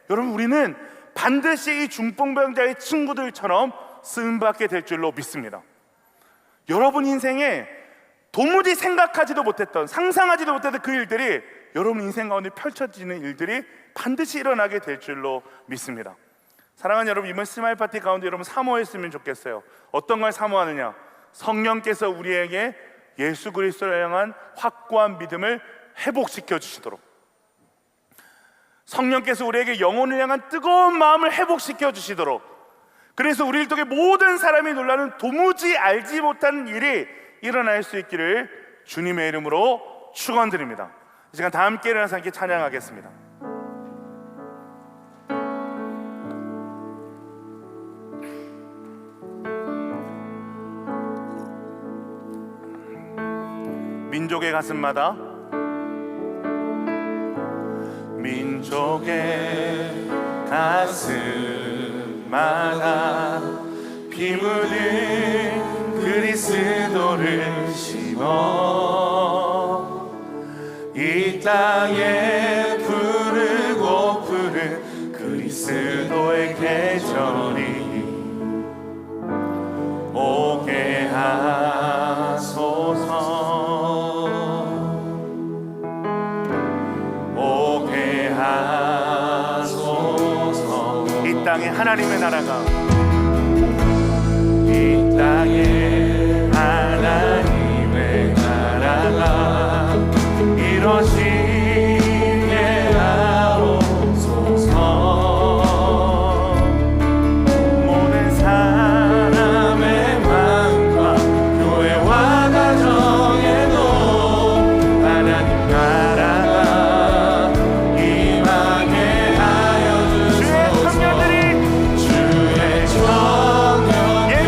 여러분 우리는 반드시 이 중풍병자의 친구들처럼 쓰임받게 될 줄로 믿습니다. 여러분 인생에 도무지 생각하지도 못했던, 상상하지도 못했던 그 일들이 여러분 인생 가운데 펼쳐지는 일들이 반드시 일어나게 될 줄로 믿습니다. 사랑하는 여러분, 이번 스마일 파티 가운데 여러분 사모했으면 좋겠어요. 어떤 걸 사모하느냐? 성령께서 우리에게 예수 그리스도를 향한 확고한 믿음을 회복시켜 주시도록, 성령께서 우리에게 영혼을 향한 뜨거운 마음을 회복시켜 주시도록, 그래서 우리를 통해 모든 사람이 놀라는 도무지 알지 못하는 일이 일어날 수 있기를 주님의 이름으로 축원드립니다. 이 시간 다 함께 일어나서 함께 찬양하겠습니다. 민족의 가슴마다, 민족의 가슴마다 피 묻은 그리스도를 심어 이 땅에 푸르고 푸른 그리스도의 계절이 오게 하소서. 이 땅에 하나님의 나라가, 이 땅에 하나님의 나라가 이루어지게 하옵소서. 모든 사람의 마음과 교회와 가정에도 하나님 나라가 임하게 하여 주소서. 주의 청년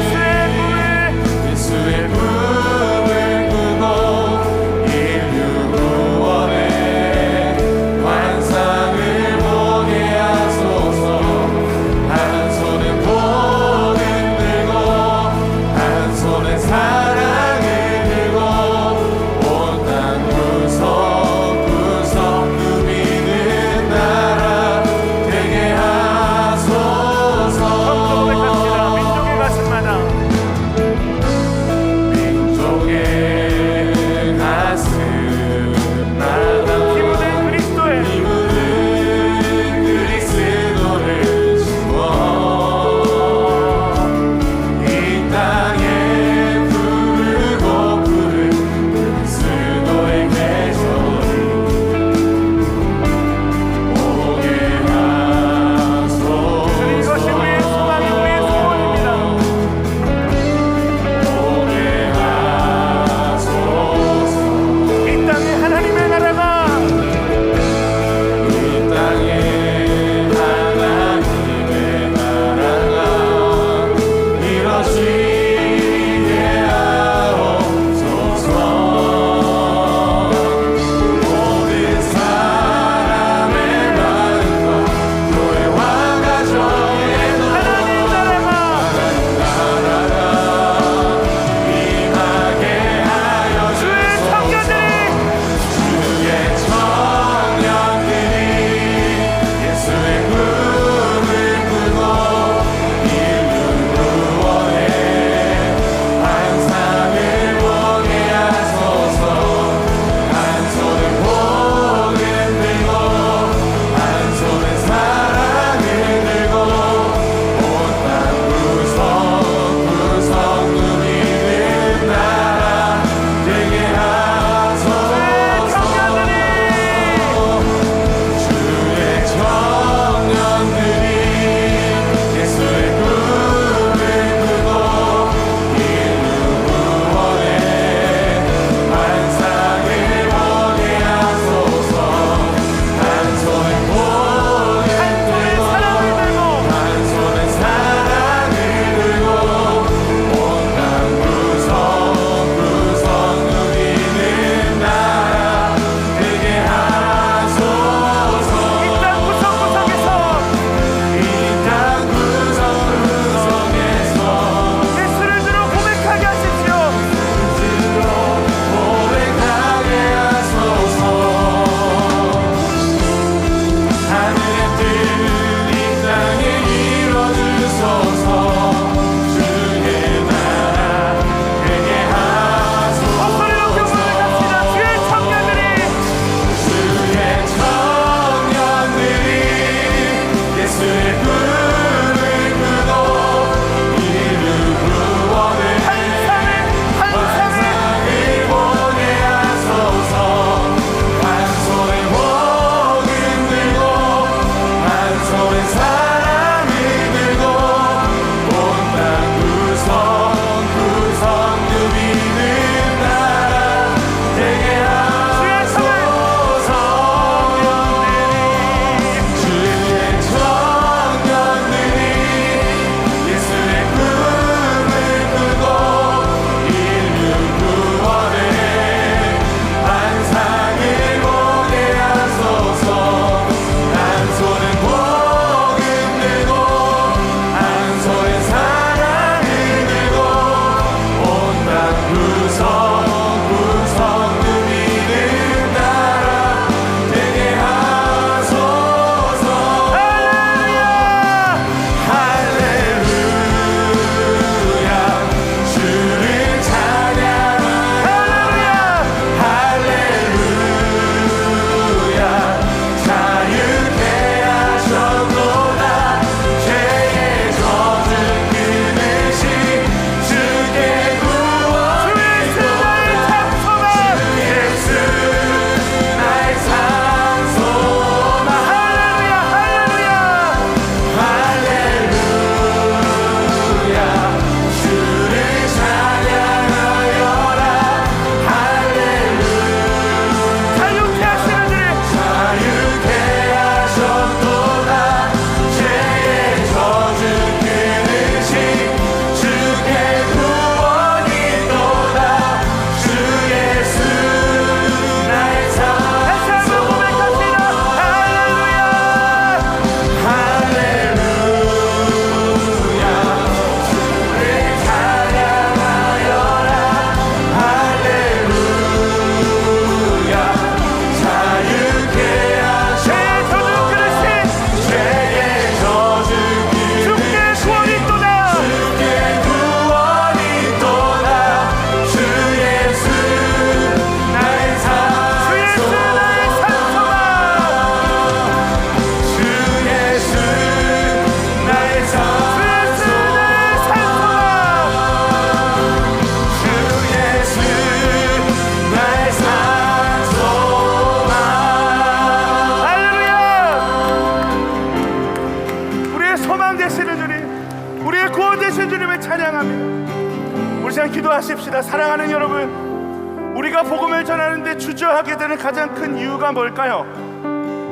찬양합니다. 우리 시간 기도하십시다. 사랑하는 여러분, 우리가 복음을 전하는데 주저하게 되는 가장 큰 이유가 뭘까요?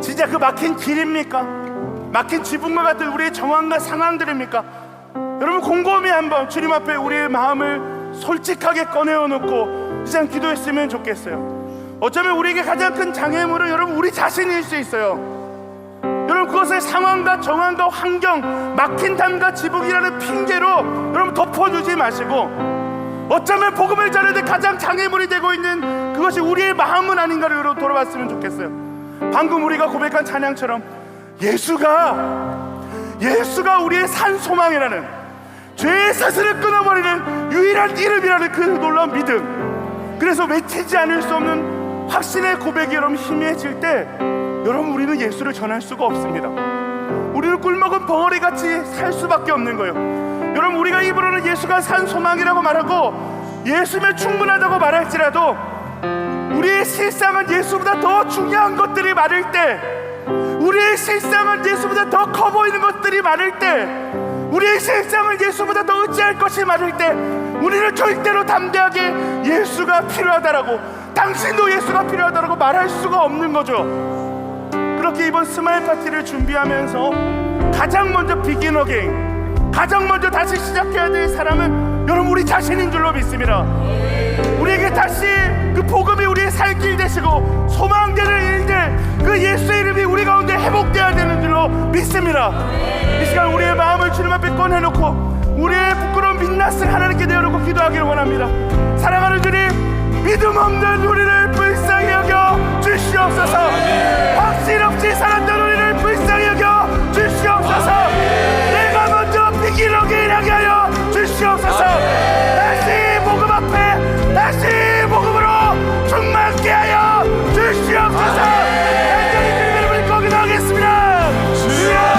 진짜 그 막힌 길입니까? 막힌 지붕과 같은 우리의 정황과 상황들입니까? 여러분, 곰곰이 한번 주님 앞에 우리의 마음을 솔직하게 꺼내어놓고 시간 기도했으면 좋겠어요. 어쩌면 우리에게 가장 큰 장애물은 여러분 우리 자신일 수 있어요. 여러분, 그것을 상황과 정황과 환경, 막힌 담과 지붕이라는 핑계로 여러분 덮어주지 마시고, 어쩌면 복음을 전하는데 가장 장애물이 되고 있는 그것이 우리의 마음은 아닌가를 여러분 돌아봤으면 좋겠어요. 방금 우리가 고백한 찬양처럼 예수가 우리의 산 소망이라는, 죄의 사슬을 끊어버리는 유일한 이름이라는 그 놀라운 믿음, 그래서 외치지 않을 수 없는 확신의 고백이 여러분 희미해질 때 여러분 우리는 예수를 전할 수가 없습니다. 우리는 꿀먹은 벙어리같이 살 수밖에 없는 거예요. 여러분, 우리가 입으로는 예수가 산 소망이라고 말하고 예수면 충분하다고 말할지라도 우리의 실상은 예수보다 더 중요한 것들이 많을 때, 우리의 실상은 예수보다 더 커 보이는 것들이 많을 때, 우리의 실상은 예수보다 더 의지할 것이 많을 때 우리는 절대로 담대하게 예수가 필요하다라고, 당신도 예수가 필요하다라고 말할 수가 없는 거죠. 그렇게 이번 스마일 파티를 준비하면서 가장 먼저 비긴 어게인, 가장 먼저 다시 시작해야 될 사람은 여러분 우리 자신인 줄로 믿습니다. 우리에게 다시 그 복음이 우리의 살 길 되시고 소망되는 일들, 그 예수의 이름이 우리 가운데 회복되어야 되는 줄로 믿습니다. 이 시간 우리의 마음을 주님 앞에 꺼내놓고 우리의 부끄러운 민낯을 하나님께 내어놓고 기도하기를 원합니다. 사랑하는 주님, 믿음 없는 우리를 불쌍히 여겨 주시옵소서. 확신 없이 살았던 우리를 불쌍히 여겨 주시옵소서. 내가 먼저 비긴 어게인하게 하여 주시옵소서. 다시 복음 앞에, 다시 복음으로 충만케 하여 주시옵소서. 간절히 주님 이름을 거기도 하겠습니다. 주여,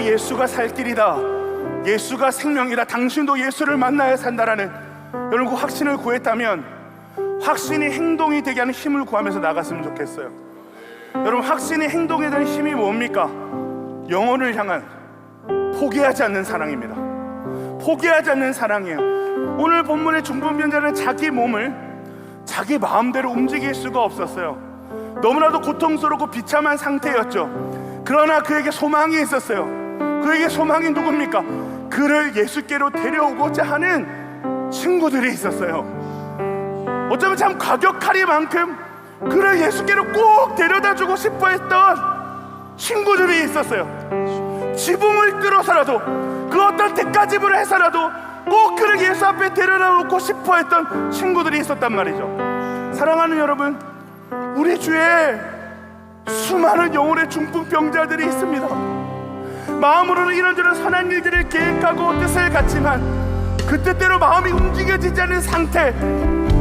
예수가 살 길이다, 예수가 생명이다, 당신도 예수를 만나야 산다라는 여러분 그 확신을 구했다면 확신이 행동이 되게 하는 힘을 구하면서 나갔으면 좋겠어요. 여러분, 확신이 행동에 대한 힘이 뭡니까? 영혼을 향한 포기하지 않는 사랑입니다. 포기하지 않는 사랑이에요. 오늘 본문의 중풍병자는 자기 몸을 자기 마음대로 움직일 수가 없었어요. 너무나도 고통스럽고 비참한 상태였죠. 그러나 그에게 소망이 있었어요. 그에게 소망이 누굽니까? 그를 예수께로 데려오고자 하는 친구들이 있었어요. 어쩌면 참 과격하리만큼 그를 예수께로 꼭 데려다주고 싶어 했던 친구들이 있었어요. 지붕을 뚫어서라도, 그 어떤 대가집을 해서라도 꼭 그를 예수 앞에 데려다놓고 싶어 했던 친구들이 있었단 말이죠. 사랑하는 여러분, 우리 주위에 수많은 영혼의 중풍병자들이 있습니다. 마음으로는 이런저런 선한 일들을 계획하고 뜻을 갖지만 그 뜻대로 마음이 움직여지지 않는 상태,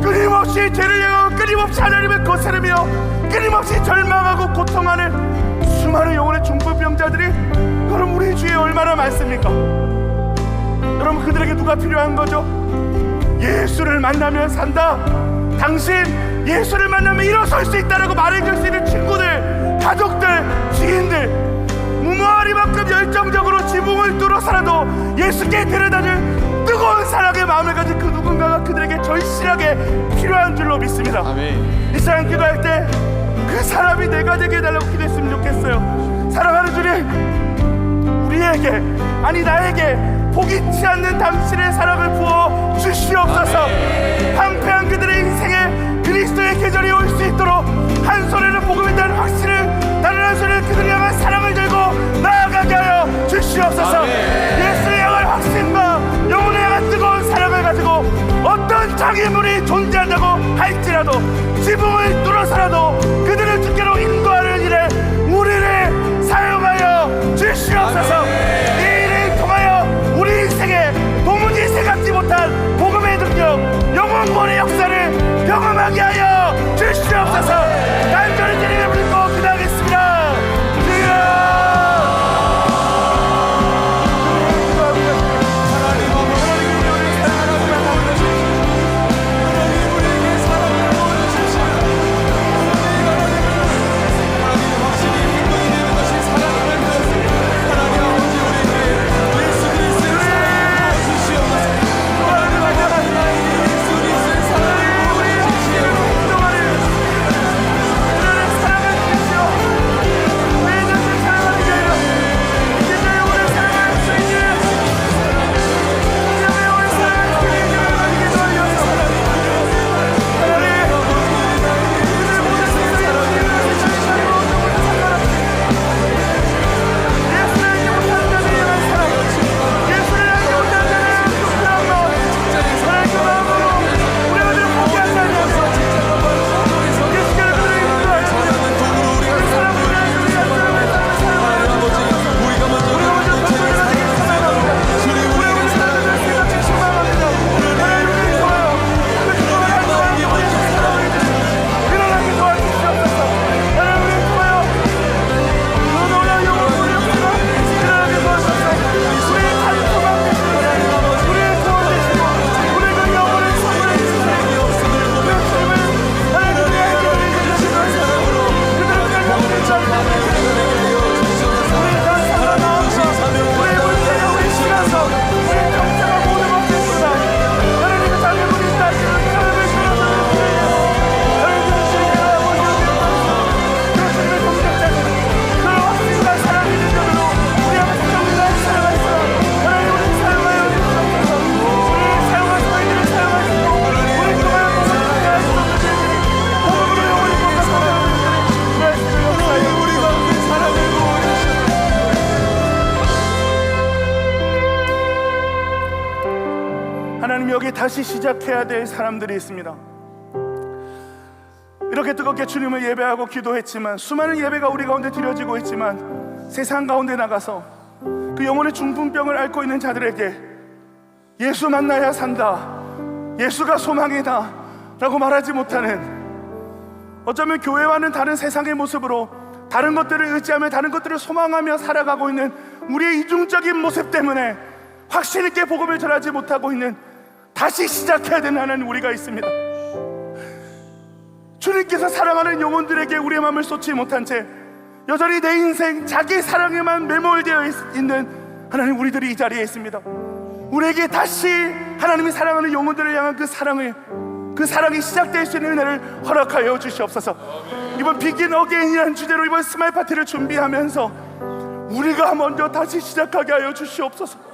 끊임없이 죄를 향하고 끊임없이 하나님을 거스르며 끊임없이 절망하고 고통하는 수많은 영혼의 중풍병자들이 여러분 우리 주위에 얼마나 많습니까? 여러분 그들에게 누가 필요한 거죠? 예수를 만나면 산다. 당신 예수를 만나면 일어설 수 있다라고 말해줄 수 있는 친구들, 가족들, 지인들, 무모하리만큼 열정적으로 지붕을 뚫어서라도 예수께 데려다줄 뜨거운 사랑의 마음을 가진 그 누군가가 그들에게 절실하게 필요한 줄로 믿습니다. 아멘. 이 시간 기도할 때 그 사람이 내가 되게 해달라고 기도했으면 좋겠어요. 사랑하는 주님, 우리에게, 아니 나에게 보이지 않는 당신의 사랑을 부어 주시옵소서. 황폐한 그들의 인생에 그리스도의 계절이 올 수 있도록 한 손에는 복음에 대한 확신을, 다른 한 손에는 그들을 향한 사랑을 들고 나아가게 하여 주시옵소서. 예수를 향한 확신과 영혼을 향한 뜨거운 사랑을 가지고 어떤 장애물이 존재한다고 할지라도 지붕을 뚫어서라도 그들을 주께로 인도하는 일에 우리를 사용하여 주시옵소서. 이 일을 통하여 우리 인생에 도무지 생각지 못한 복음의 능력, 영혼권의 역사를 경험하게 하여 주시옵소서. 간절히 주님을 부르고 기도하겠습니다. 주여! 여기 다시 시작해야 될 사람들이 있습니다. 이렇게 뜨겁게 주님을 예배하고 기도했지만, 수많은 예배가 우리 가운데 드려지고 있지만, 세상 가운데 나가서 그 영혼의 중풍병을 앓고 있는 자들에게 예수 만나야 산다, 예수가 소망이다 라고 말하지 못하는, 어쩌면 교회와는 다른 세상의 모습으로 다른 것들을 의지하며 다른 것들을 소망하며 살아가고 있는 우리의 이중적인 모습 때문에 확신 있게 복음을 전하지 못하고 있는, 다시 시작해야 되는 하나님 우리가 있습니다. 주님께서 사랑하는 영혼들에게 우리의 마음을 쏟지 못한 채 여전히 내 인생 자기 사랑에만 매몰되어 있는 하나님 우리들이 이 자리에 있습니다. 우리에게 다시 하나님이 사랑하는 영혼들을 향한 그 사랑이 시작될 수 있는 은혜를 허락하여 주시옵소서. 이번 비긴 어게인이라는 주제로 이번 스마일 파티를 준비하면서 우리가 먼저 다시 시작하게 하여 주시옵소서.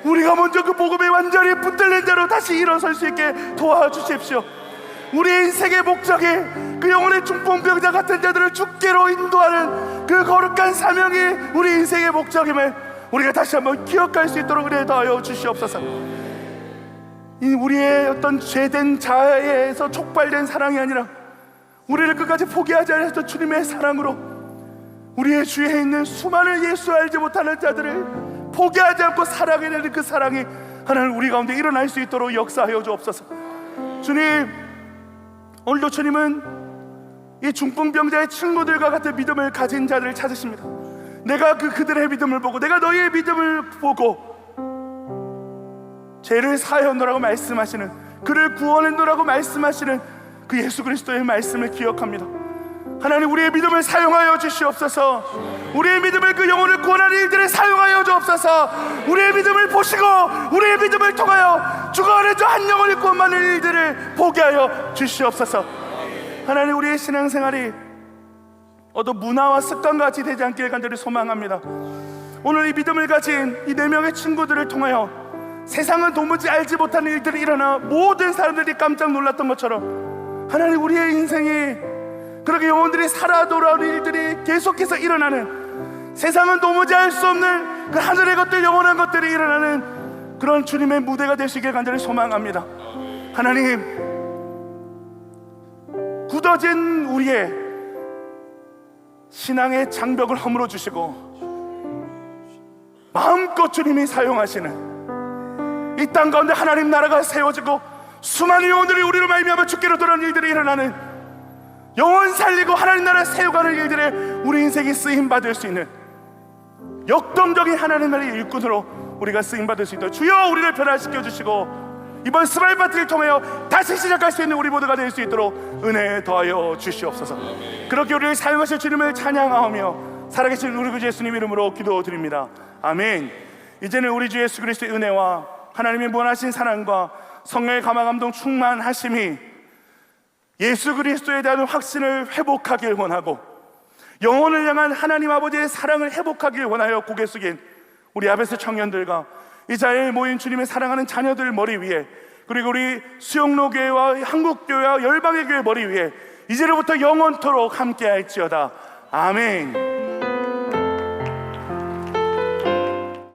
우리가 먼저 그 복음에 완전히 붙들린 대로 다시 일어설 수 있게 도와주십시오. 우리의 인생의 목적이 그 영혼의 중풍병자 같은 자들을 주께로 인도하는 그 거룩한 사명이 우리 인생의 목적임을 우리가 다시 한번 기억할 수 있도록 은혜 더하여 주시옵소서. 이 우리의 어떤 죄된 자아에서 촉발된 사랑이 아니라 우리를 끝까지 포기하지 않으셨던 주님의 사랑으로 우리의 주위에 있는 수많은 예수 알지 못하는 자들을 포기하지 않고 사랑해내는 그 사랑이 하나님 우리 가운데 일어날 수 있도록 역사하여 주옵소서. 주님, 오늘도 주님은 이 중풍병자의 친구들과 같은 믿음을 가진 자들을 찾으십니다. 내가 그들의 믿음을 보고, 내가 너희의 믿음을 보고 죄를 사하였노라고 말씀하시는, 그를 구원했노라고 말씀하시는 그 예수 그리스도의 말씀을 기억합니다. 하나님 우리의 믿음을 사용하여 주시옵소서. 우리의 믿음을 그 영혼을 구원하는 일들에 사용하여 주옵소서. 우리의 믿음을 보시고 우리의 믿음을 통하여 죽어가는 저 한 영혼을 구원하는 일들을 보게 하여 주시옵소서. 하나님 우리의 신앙생활이 어떤 문화와 습관같이 되지 않길 간절히 소망합니다. 오늘 이 믿음을 가진 이 4명의 친구들을 통하여 세상은 도무지 알지 못하는 일들이 일어나 모든 사람들이 깜짝 놀랐던 것처럼 하나님 우리의 인생이 그렇게 영혼들이 살아 돌아오는 일들이 계속해서 일어나는, 세상은 도무지 알 수 없는 그 하늘의 것들, 영원한 것들이 일어나는 그런 주님의 무대가 되시길 간절히 소망합니다. 하나님, 굳어진 우리의 신앙의 장벽을 허물어 주시고 마음껏 주님이 사용하시는 이 땅 가운데 하나님 나라가 세워지고 수많은 영혼들이 우리로 말미암아 주께로 돌아오는 일들이 일어나는, 영혼 살리고 하나님 나라 세워가는 일들에 우리 인생이 쓰임받을 수 있는 역동적인 하나님 나라의 일꾼으로 우리가 쓰임받을 수 있도록 주여 우리를 변화시켜 주시고 이번 스마일 파티를 통하여 다시 시작할 수 있는 우리 모두가 될 수 있도록 은혜 더하여 주시옵소서. 그렇게 우리를 사용하실 주님을 찬양하며 살아계신 우리 구 예수님 이름으로 기도드립니다. 아멘. 이제는 우리 주 예수 그리스도의 은혜와 하나님의 무한하신 사랑과 성령의 감화감동 충만하심이 예수 그리스도에 대한 확신을 회복하길 원하고 영혼을 향한 하나님 아버지의 사랑을 회복하길 원하여 고개 숙인 우리 아베스 청년들과 이 자리에 모인 주님의 사랑하는 자녀들 머리 위에, 그리고 우리 수영로교회와 한국교회와 열방의 교회 머리 위에 이제로부터 영원토록 함께할지어다. 아멘.